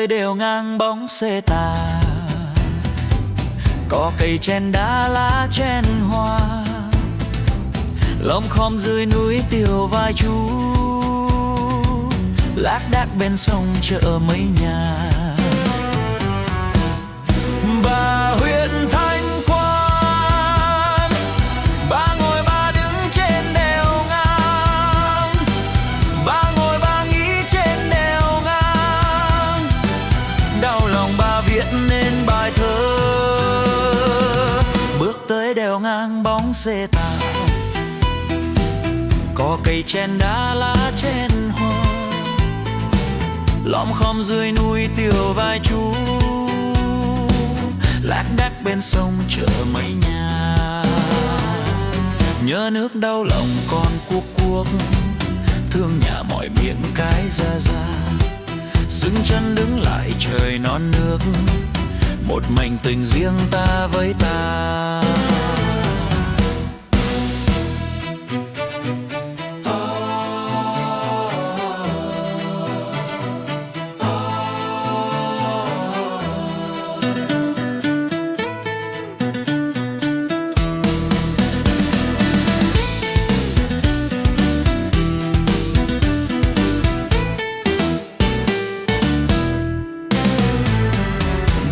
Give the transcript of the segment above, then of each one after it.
tới đều ngang bóng xe tà, có cây chen đá lá chen hoa, lom khom dưới núi tiều vai chú, lác đác bên sông chợ mấy nhà. Bà huyện Thanh Quan, bà ngồi bà đứng trên đèo ngang, bà ngồi bà nghĩ trên đèo ngang, đau lòng bà viết nên bài thơ bước tới đèo ngang bóng xe tà, có cây chen đá lá chen hoa, lom khom dưới núi tiều vai chú, lác đác bên sông chợ mấy nhà. Nhớ nước đau lòng con cuốc cuốc, thương nhà mỏi miệng cái ra ra, dừng chân đứng lại trời non nước, một mảnh tình riêng ta với ta.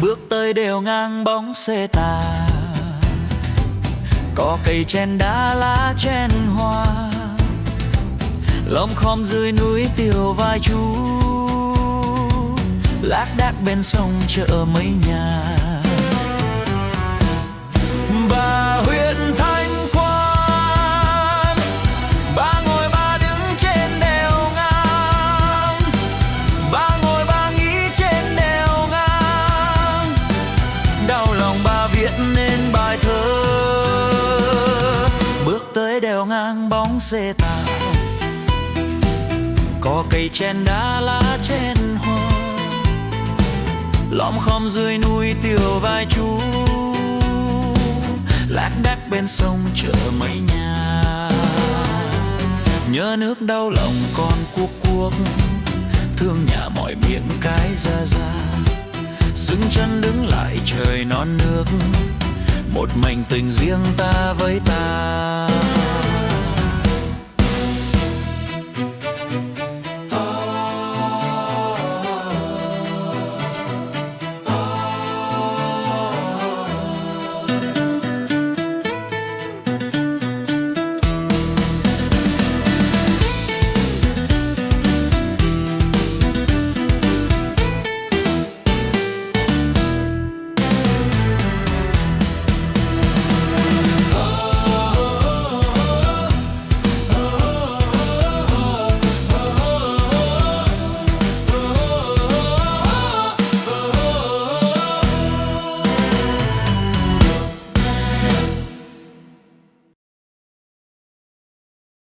Bước tới đều ngang bóng xe tà, có cây chen đá lá chen hoa, lom khom dưới núi tiều vai chú, lác đác bên sông chợ mấy nhà. Bà huyện Thanh Quan, bà ngồi bà đứng trên đèo ngang, bà ngồi bà nghĩ trên đèo ngang, đau lòng bà viết nên bài thơ bước tới đèo ngang bóng xe tà, có cây chen đá lá chen hoa, lom khom dưới núi tiều vai chú, lác đác bên sông chợ mấy nhà. Nhớ nước đau lòng con cuốc cuốc, thương nhà mỏi miệng cái ra ra, dừng chân đứng lại trời non nước, một mảnh tình riêng ta với ta.